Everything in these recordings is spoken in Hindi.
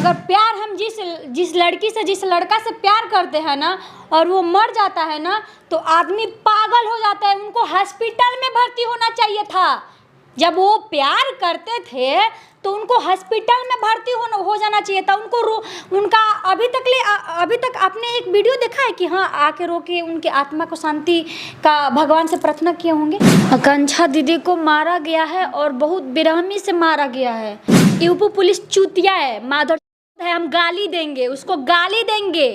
अगर प्यार हम जिस लड़की से जिस लड़का से प्यार करते हैं ना और वो मर जाता है ना तो आदमी पागल हो जाता है। उनको हॉस्पिटल में भर्ती होना चाहिए था। जब वो प्यार करते थे तो उनको हॉस्पिटल में भर्ती हो जाना चाहिए था। उनका अभी तक आपने एक वीडियो देखा है कि हाँ आके रो के उनके आत्मा को शांति का भगवान से प्रार्थना किए होंगे। आकांक्षा दीदी को मारा गया है और बहुत बेरहमी से मारा गया है। यूपी पुलिस चूतिया है, माधर है, हम गाली देंगे, उसको गाली देंगे।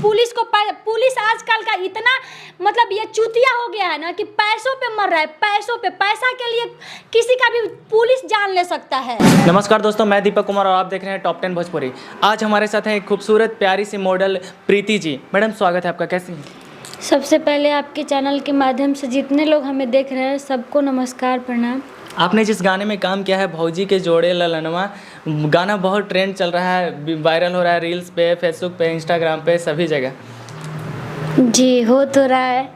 पुलिस आजकल का इतना मतलब ये चूतिया हो गया है ना कि पैसों पे मर रहा है, पैसा के लिए किसी का भी पुलिस जान ले सकता है। नमस्कार दोस्तों, मैं दीपक कुमार और आप देख रहे हैं टॉप 10 भोजपुरी। आज हमारे साथ हैं एक खूबसूरत प्यारी सी मॉडल प्रीति जी। मैडम स्वागत है आपका, कैसी हैं? सबसे पहले आपके चैनल के माध्यम से जितने लोग हमें देख रहे हैं सबको नमस्कार, प्रणाम। आपने जिस गाने में काम किया है भौजी के जोड़े ललनवा, गाना बहुत ट्रेंड चल रहा है, वायरल हो रहा है रील्स पे, फेसबुक पे, इंस्टाग्राम पे, सभी जगह। जी हो तो रहा है।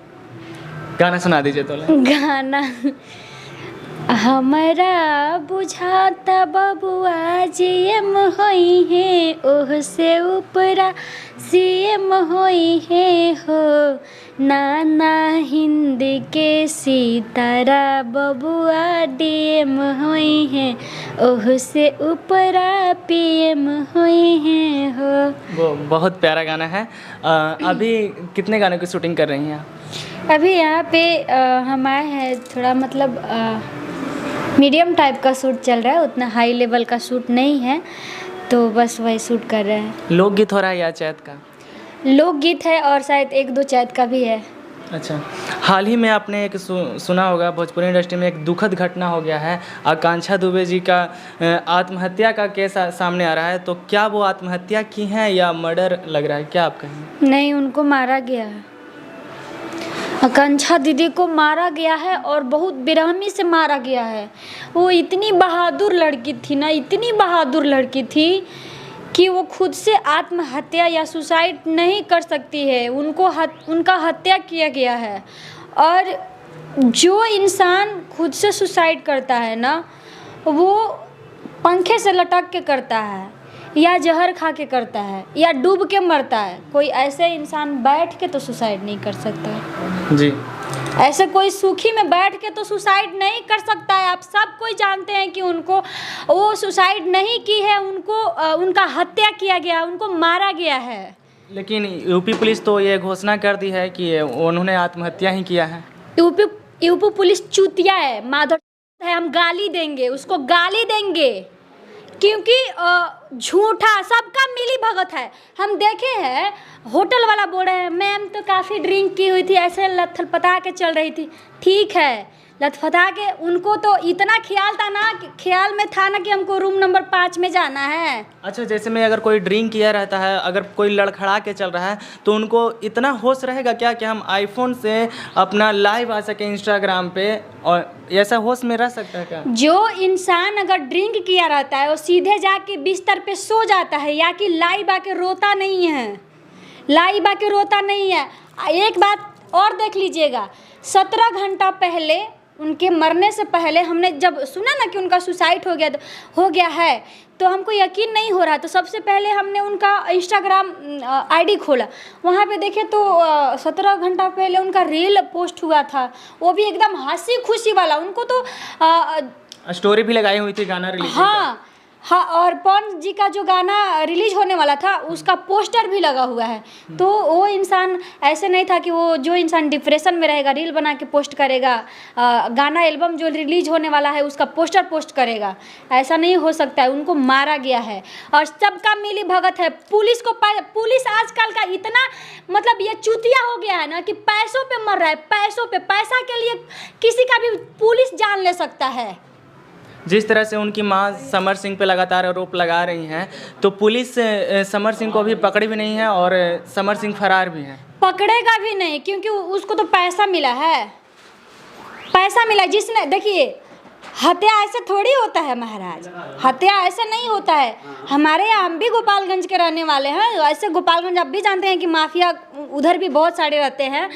गाना सुना दीजिए तो। गाना हमारा बुझाता बबुआ जीएम होई है, ओह से ऊपरा सीएम होई है हो, नाना हिंद के सितारा बबुआ डीएम होई है, ओह से ऊपरा पीएम होई है हो। वो बहुत प्यारा गाना है। अभी कितने गानों की शूटिंग कर रही हैं आप? अभी यहाँ पे हम आए हैं, थोड़ा मतलब मीडियम टाइप का शूट चल रहा है, उतना हाई लेवल का शूट नहीं है, तो बस वही शूट कर रहे हैं। लोकगीत हो रहा है या चैत का? लोकगीत है और शायद एक दो चैत का भी है। अच्छा, हाल ही में आपने एक सुना होगा भोजपुरी इंडस्ट्री में एक दुखद घटना हो गया है, आकांक्षा दुबे जी का आत्महत्या का केस सामने आ रहा है, तो क्या वो आत्महत्या की हैं या मर्डर लग रहा है, क्या आप कहेंगे? नहीं, उनको मारा गया है। आकांक्षा दीदी को मारा गया है और बहुत बेरहमी से मारा गया है। वो इतनी बहादुर लड़की थी ना, इतनी बहादुर लड़की थी कि वो खुद से आत्महत्या या सुसाइड नहीं कर सकती है, उनका हत्या किया गया है। और जो इंसान खुद से सुसाइड करता है ना, वो पंखे से लटक के करता है या जहर खा के करता है या डूब के मरता है। कोई ऐसे इंसान बैठ के तो सुसाइड नहीं कर सकता है जी। ऐसे कोई सूखी में बैठ के तो सुसाइड नहीं कर सकता है। आप सब कोई जानते हैं कि वो सुसाइड नहीं की है, उनका हत्या किया गया, उनको मारा गया है। लेकिन यूपी पुलिस तो ये घोषणा कर दी है कि उन्होंने आत्महत्या ही किया है। यूपी पुलिस चूतिया है, माधर है, हम गाली देंगे, उसको गाली देंगे, क्योंकि झूठा सबका मिली भगत है। हम देखे हैं होटल वाला बोल रहे हैं मैम तो काफ़ी ड्रिंक की हुई थी, ऐसे लथपथा के चल रही थी। ठीक है, लथपथा के उनको तो इतना ख्याल में था ना कि हमको रूम नंबर 5 में जाना है। अच्छा, जैसे में अगर कोई ड्रिंक किया रहता है, अगर कोई लड़खड़ा के चल रहा है, तो उनको इतना होश रहेगा क्या कि हम आईफोन से अपना लाइव आ सके इंस्टाग्राम पे, और ऐसा होश में रह सकता है क्या? जो इंसान अगर ड्रिंक किया रहता है वो सीधे जाके बिस्तर पे सो जाता है, या कि लाइव आके रोता नहीं है, लाइव आके रोता नहीं है। एक बात और देख लीजिएगा, 17 घंटा पहले उनके मरने से पहले हमने जब सुना ना कि उनका सुसाइड हो गया है, तो हमको यकीन नहीं हो रहा। तो सबसे पहले हमने उनका इंस्टाग्राम आईडी खोला, वहाँ पे देखे तो 17 घंटा पहले उनका रील पोस्ट हुआ था, वो भी एकदम हंसी खुशी वाला। उनको तो स्टोरी भी लगाई हुई थी गाना रिलीज। हाँ, और पवन जी का जो गाना रिलीज होने वाला था उसका पोस्टर भी लगा हुआ है। तो वो इंसान ऐसे नहीं था कि जो इंसान डिप्रेशन में रहेगा रील बना के पोस्ट करेगा, गाना एल्बम जो रिलीज होने वाला है उसका पोस्टर पोस्ट करेगा, ऐसा नहीं हो सकता है। उनको मारा गया है और सबका मिली भगत है। पुलिस आजकल का इतना मतलब ये चूतिया हो गया है ना कि पैसों पे मर रहा है, पैसा के लिए किसी का भी पुलिस जान ले सकता है। जिस तरह से उनकी मां समर सिंह पे लगातार आरोप लगा रही हैं, तो पुलिस समर सिंह को अभी पकड़ी भी नहीं है और समर सिंह फरार भी हैं। पकड़ेगा भी नहीं, क्योंकि उसको तो पैसा मिला है, पैसा मिला। जिसने देखिए, हत्या ऐसे थोड़ी होता है महाराज, हत्या ऐसे नहीं होता है। हमारे यहाँ हम भी गोपालगंज के रहने वाले हैं, ऐसे गोपालगंज आप भी जानते हैं कि माफिया उधर भी बहुत सारे रहते हैं।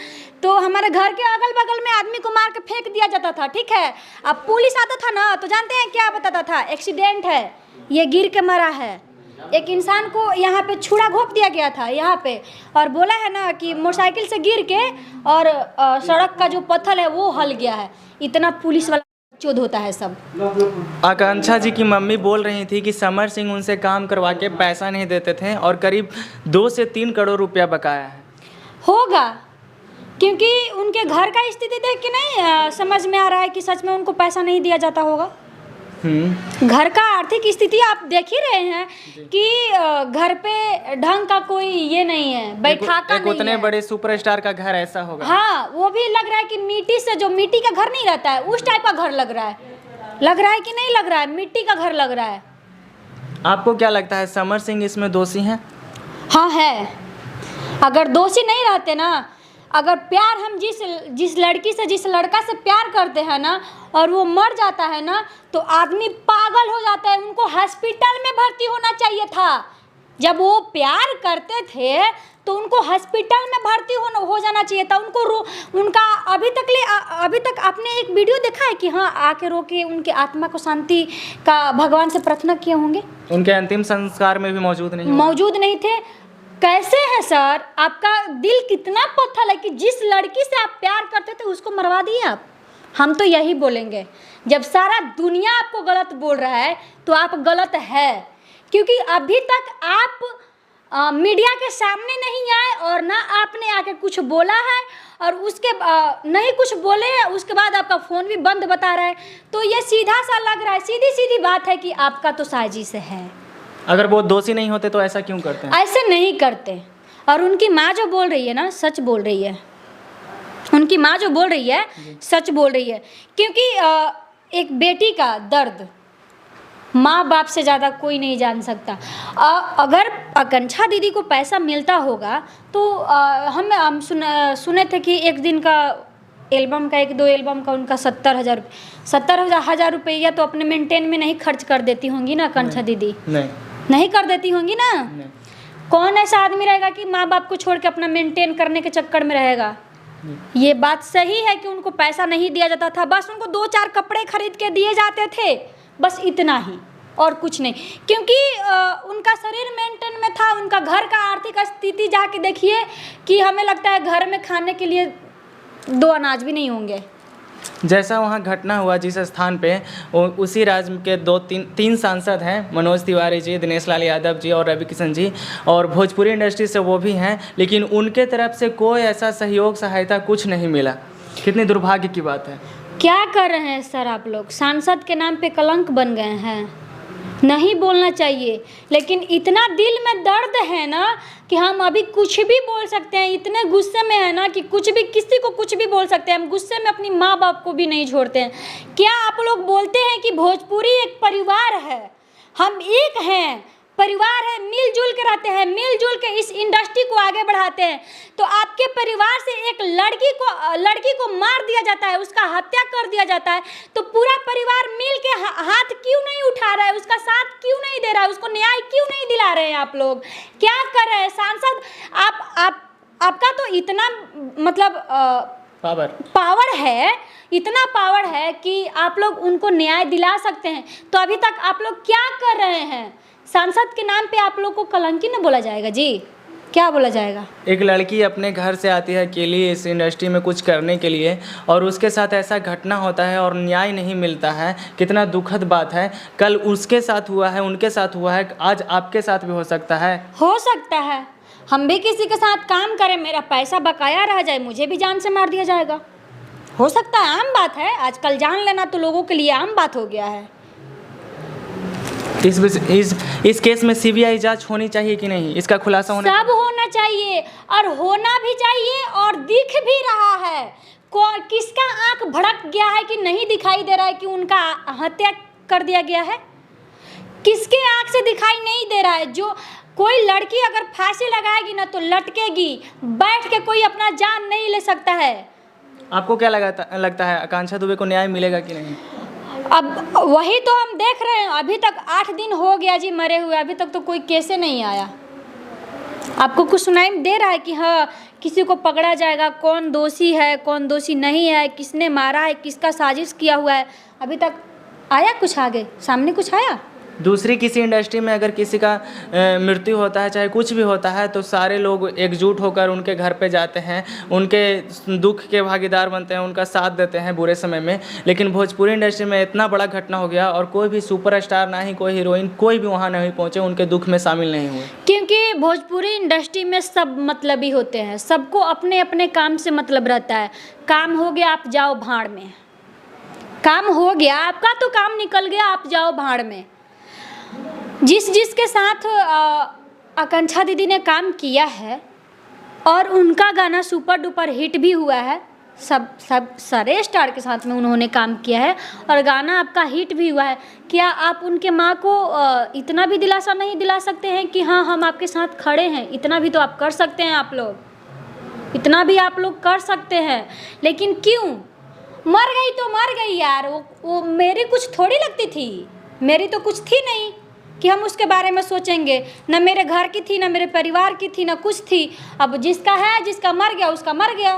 तो हमारे घर के अगल बगल में आदमी को मार के फेंक दिया जाता था, ठीक है। अब पुलिस आता था ना तो जानते हैं क्या बताता था, एक्सीडेंट है, ये गिर के मरा है। एक इंसान को यहाँ पे छुरा घोंप दिया गया था यहाँ पे, और बोला है ना कि मोटरसाइकिल से गिर के और सड़क का जो पत्थर है वो हल गया है। इतना पुलिस वाला चोद होता है सब। आकांक्षा जी की मम्मी बोल रही थी कि समर सिंह उनसे काम करवा के पैसा नहीं देते थे और करीब 2 से 3 करोड़ रुपया बकाया है। होगा, क्योंकि उनके घर का स्थिति देख के नहीं समझ में आ रहा है कि सच में उनको पैसा नहीं दिया जाता होगा। घर का आर्थिक स्थिति आप देख ही रहे हैं कि घर पे ढंग का कोई ये नहीं है, बैठाका नहीं उतने है। बड़े सुपरस्टार का घर ऐसा होगा। हाँ, वो भी लग रहा है कि मिट्टी से, जो मिट्टी का घर नहीं रहता है उस टाइप का घर लग रहा है कि नहीं लग रहा है, मिट्टी का घर लग रहा है। आपको क्या लगता है समर सिंह इसमें दोषी हैं? हाँ है। अगर दोषी नहीं रहते ना, अगर प्यार हम जिस लड़की से, जिस लड़का से प्यार करते हैं ना, और वो मर जाता है ना, तो आदमी पागल हो जाता है। उनको हॉस्पिटल में भर्ती होना चाहिए था। जब वो प्यार करते थे तो उनको हॉस्पिटल में भर्ती हो जाना चाहिए था। उनका अभी तक आपने एक वीडियो देखा है कि हाँ आके रो के उनके आत्मा को शांति का भगवान से प्रार्थना किए होंगे? उनके अंतिम संस्कार में भी मौजूद नहीं थे। कैसे है सर? आपका दिल कितना पत्थर है कि जिस लड़की से आप प्यार करते थे उसको मरवा दिए आप। हम तो यही बोलेंगे, जब सारा दुनिया आपको गलत बोल रहा है तो आप गलत है, क्योंकि अभी तक आप मीडिया के सामने नहीं आए और ना आपने आके कुछ बोला है, और उसके नहीं कुछ बोले हैं, उसके बाद आपका फ़ोन भी बंद बता रहा है। तो ये सीधा सा लग रहा है, सीधी सीधी बात है कि आपका तो साजिश है। अगर वो दोषी नहीं होते तो ऐसा क्यों करते हैं? ऐसे नहीं करते। और उनकी माँ जो बोल रही है ना, सच बोल रही है। उनकी माँ जो बोल रही है सच बोल रही है, क्योंकि एक बेटी का दर्द माँ बाप से ज़्यादा कोई नहीं जान सकता। अगर आकांक्षा दीदी को पैसा मिलता होगा तो हम सुने थे कि एक दिन का एल्बम का, 1-2 एल्बम का उनका 70,000 रुपया तो अपने मेंटेन में नहीं खर्च कर देती होंगी ना आकांक्षा दीदी? नहीं कर देती होंगी ना। कौन ऐसा आदमी रहेगा कि माँ बाप को छोड़ के अपना मेंटेन करने के चक्कर में रहेगा? ये बात सही है कि उनको पैसा नहीं दिया जाता था, बस उनको 2-4 कपड़े खरीद के दिए जाते थे, बस इतना ही, और कुछ नहीं। क्योंकि उनका शरीर मेंटेन में था। उनका घर का आर्थिक स्थिति जाके देखिए कि हमें लगता है घर में खाने के लिए 2 अनाज भी नहीं होंगे। जैसा वहाँ घटना हुआ जिस स्थान पे, उसी राज्य के 2-3 सांसद हैं, मनोज तिवारी जी, दिनेश लाल यादव जी और रवि किशन जी, और भोजपुरी इंडस्ट्री से वो भी हैं, लेकिन उनके तरफ से कोई ऐसा सहयोग सहायता कुछ नहीं मिला। कितनी दुर्भाग्य की बात है। क्या कर रहे हैं सर आप लोग? सांसद के नाम पे कलंक बन गए हैं। नहीं बोलना चाहिए, लेकिन इतना दिल में दर्द है ना कि हम अभी कुछ भी बोल सकते हैं। इतने गुस्से में है ना कि कुछ भी, किसी को कुछ भी बोल सकते हैं। हम गुस्से में अपनी माँ बाप को भी नहीं छोड़ते हैं। क्या आप लोग बोलते हैं कि भोजपुरी एक परिवार है, हम एक हैं, परिवार है, मिलजुल के रहते हैं, मिलजुल के इस इंडस्ट्री को आगे बढ़ाते हैं। तो आपके परिवार से एक लड़की को मार दिया जाता है, उसका हत्या कर दिया जाता है, तो पूरा परिवार मिल के हाथ क्यों नहीं उठा रहा है? उसका साथ क्यों नहीं दे रहा है? उसको न्याय क्यों नहीं दिला रहे हैं? आप लोग क्या कर रहे हैं? सांसद आपका तो इतना मतलब पावर है, इतना पावर है कि आप लोग उनको न्याय दिला सकते हैं। तो अभी तक आप लोग क्या कर रहे हैं? सांसद के नाम पे आप लोग को कलंकी न बोला जाएगा जी? क्या बोला जाएगा? एक लड़की अपने घर से आती है अकेली इस इंडस्ट्री में कुछ करने के लिए, और उसके साथ ऐसा घटना होता है और न्याय नहीं मिलता है। कितना दुखद बात है। कल उसके साथ हुआ है, उनके साथ हुआ है, आज आपके साथ भी हो सकता है। हो सकता है हम भी किसी के साथ काम करें, मेरा पैसा बकाया रह जाए, मुझे भी जान से मार दिया जाएगा। हो सकता है, आम बात है। आजकल जान लेना तो लोगों के लिए आम बात हो गया है। इस केस में सीबीआई जांच होनी चाहिए कि नहीं? इसका खुलासा सब होना चाहिए, और होना भी चाहिए, और दिख भी रहा है। किसका आंख भड़क गया है कि नहीं दिखाई दे रहा है कि उनका हत्या कर दिया गया है? किसके आंख से दिखाई नहीं दे रहा है? जो कोई लड़की अगर फांसी लगाएगी ना तो लटकेगी, बैठ के कोई अपना जान नहीं ले सकता है। आपको क्या लगता है आकांक्षा दुबे को न्याय मिलेगा कि नहीं? अब वही तो हम देख रहे हैं। अभी तक 8 दिन हो गया जी मरे हुए, अभी तक तो कोई केसे नहीं आया। आपको कुछ सुनाई दे रहा है कि हाँ किसी को पकड़ा जाएगा, कौन दोषी है, कौन दोषी नहीं है, किसने मारा है, किसका साजिश किया हुआ है? अभी तक आया कुछ आगे सामने कुछ आया? दूसरी किसी इंडस्ट्री में अगर किसी का मृत्यु होता है, चाहे कुछ भी होता है, तो सारे लोग एकजुट होकर उनके घर पे जाते हैं, उनके दुख के भागीदार बनते हैं, उनका साथ देते हैं बुरे समय में। लेकिन भोजपुरी इंडस्ट्री में इतना बड़ा घटना हो गया और कोई भी सुपरस्टार, ना ही कोई हीरोइन, कोई भी वहाँ नहीं पहुँचे, उनके दुख में शामिल नहीं हुए। क्योंकि भोजपुरी इंडस्ट्री में सब मतलबी होते हैं, सबको अपने अपने काम से मतलब रहता है। काम हो गया आप जाओ भाड़ में, काम हो गया आपका तो काम निकल गया, आप जाओ भाड़ में। जिसके साथ आकांक्षा दीदी ने काम किया है और उनका गाना सुपर डुपर हिट भी हुआ है, सब सारे स्टार के साथ में उन्होंने काम किया है और गाना आपका हिट भी हुआ है। क्या आप उनके माँ को इतना भी दिलासा नहीं दिला सकते हैं कि हाँ हम आपके साथ खड़े हैं? इतना भी तो आप कर सकते हैं, आप लोग इतना भी आप लोग कर सकते हैं। लेकिन क्यों? मर गई तो मर गई यार, वो मेरी कुछ थोड़ी लगती थी, मेरी तो कुछ थी नहीं कि हम उसके बारे में सोचेंगे। ना मेरे घर की थी, ना मेरे परिवार की थी, ना कुछ थी। अब जिसका है, जिसका मर गया उसका मर गया,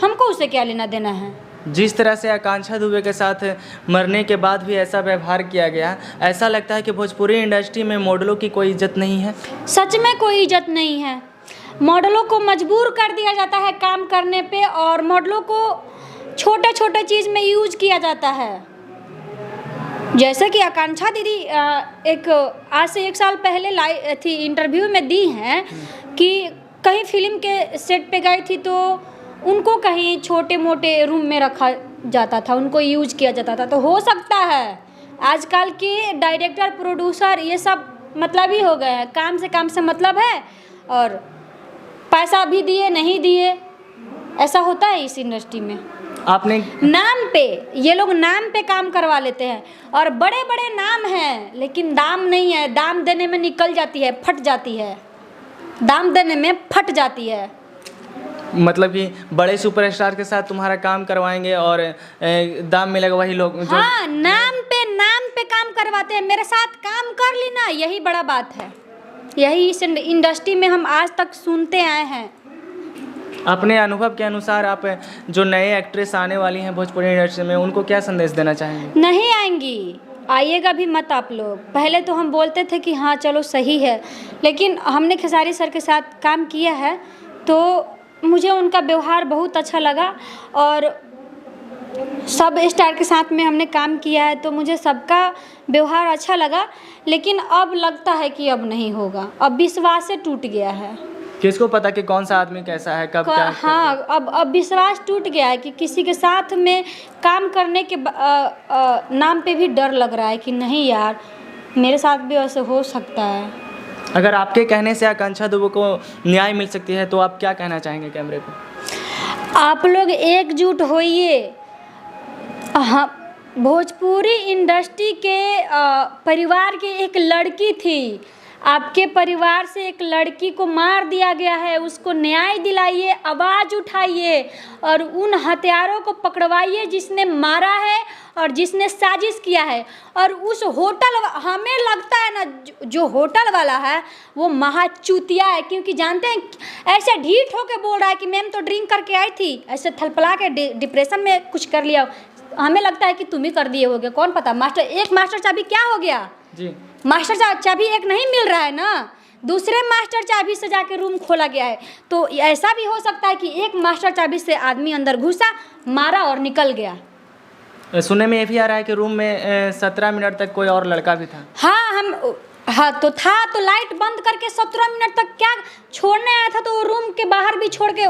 हमको उसे क्या लेना देना है। जिस तरह से आकांक्षा दुबे के साथ मरने के बाद भी ऐसा व्यवहार किया गया, ऐसा लगता है कि भोजपुरी इंडस्ट्री में मॉडलों की कोई इज्जत नहीं है। सच में कोई इज्जत नहीं है। मॉडलों को मजबूर कर दिया जाता है काम करने पे और मॉडलों को छोटे छोटे चीज़ में यूज किया जाता है। जैसे कि आकांक्षा दीदी एक आज से 1 साल पहले लाई थी, इंटरव्यू में दी हैं कि कहीं फिल्म के सेट पे गई थी तो उनको कहीं छोटे मोटे रूम में रखा जाता था, उनको यूज किया जाता था। तो हो सकता है आजकल के डायरेक्टर, प्रोड्यूसर ये सब मतलब ही हो गए हैं, काम से मतलब है और पैसा भी दिए नहीं दिए, ऐसा होता है इस इंडस्ट्री में। आपने नाम पे, ये लोग नाम पे काम करवा लेते हैं और बड़े बड़े नाम हैं लेकिन दाम नहीं है, दाम देने में निकल जाती है, फट जाती है, दाम देने में फट जाती है। मतलब कि बड़े सुपरस्टार के साथ तुम्हारा काम करवाएंगे और दाम मिलेगा वही लोग जो... हाँ, नाम पे काम करवाते हैं, मेरे साथ काम कर ली ना, यही बड़ा बात है। यही इस इंडस्ट्री में हम आज तक सुनते आए हैं। अपने अनुभव के अनुसार आप जो नए एक्ट्रेस आने वाली हैं भोजपुरी इंडस्ट्री में, उनको क्या संदेश देना चाहेंगे? नहीं आएंगी, आइएगा भी मत आप लोग। पहले तो हम बोलते थे कि हाँ चलो सही है, लेकिन हमने खेसारी सर के साथ काम किया है तो मुझे उनका व्यवहार बहुत अच्छा लगा और सब स्टार के साथ में हमने काम किया है तो मुझे सबका व्यवहार अच्छा लगा। लेकिन अब लगता है कि अब नहीं होगा, अब विश्वास से टूट गया है। किसको पता कि कौन सा आदमी कैसा है, कब क्या? हाँ, अब विश्वास टूट गया है कि किसी के साथ में काम करने के नाम पे भी डर लग रहा है कि नहीं यार मेरे साथ भी ऐसे हो सकता है। अगर आपके कहने से आकांक्षा दुबे को न्याय मिल सकती है तो आप क्या कहना चाहेंगे कैमरे पे? आप लोग एकजुट होइए। हाँ, भोजपुरी इंडस्ट्री के परिवार की एक लड़की थी, आपके परिवार से एक लड़की को मार दिया गया है, उसको न्याय दिलाइए, आवाज़ उठाइए और उन हत्यारों को पकड़वाइए जिसने मारा है और जिसने साजिश किया है। और उस होटल, हमें लगता है ना जो होटल वाला है वो महाचूतिया है, क्योंकि जानते हैं ऐसे ढीठ होके बोल रहा है कि मैम तो ड्रिंक करके आई थी, ऐसे थलपला के डिप्रेशन में कुछ कर लिया। हमें लगता है कि तुम ही कर दिए होगे, कौन पता। एक मास्टर चाबी क्या हो गया जी? मास्टर चाबी एक नहीं मिल रहा है ना, दूसरे मास्टर चाबी से जाके रूम खोला गया है। तो ऐसा भी हो सकता है कि एक मास्टर चाबी से आदमी अंदर घुसा, मारा और निकल गया। सुनने में ये भी आ रहा है कि रूम में 17 मिनट तक कोई और लड़का भी था। हाँ तो था, तो लाइट बंद करके 17 मिनट तक क्या छोड़ने आया था, तो वो रूम के बाहर भी छोड़ के,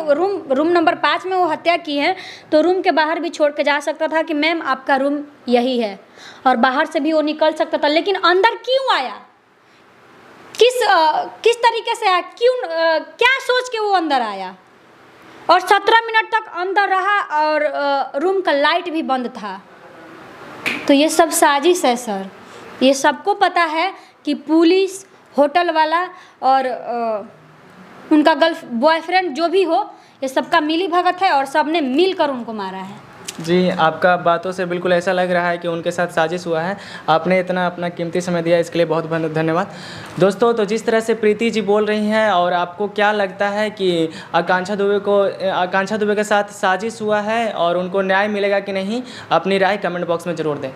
रूम नंबर 5 में वो हत्या की है तो रूम के बाहर भी छोड़ के जा सकता था कि मैम आपका रूम यही है, और बाहर से भी वो निकल सकता था। लेकिन अंदर क्यों आया, किस तरीके से आया, क्यों, क्या सोच के वो अंदर आया और 17 मिनट तक अंदर रहा और रूम का लाइट भी बंद था। तो ये सब साजिश है सर, ये सबको पता है कि पुलिस, होटल वाला और उनका बॉयफ्रेंड जो भी हो, ये सबका मिली भगत है और सबने मिलकर उनको मारा है। जी, आपका बातों से बिल्कुल ऐसा लग रहा है कि उनके साथ साजिश हुआ है। आपने इतना अपना कीमती समय दिया, इसके लिए बहुत बहुत धन्यवाद। दोस्तों, तो जिस तरह से प्रीति जी बोल रही हैं, और आपको क्या लगता है कि आकांक्षा दुबे के साथ साजिश हुआ है और उनको न्याय मिलेगा कि नहीं, अपनी राय कमेंट बॉक्स में ज़रूर दें।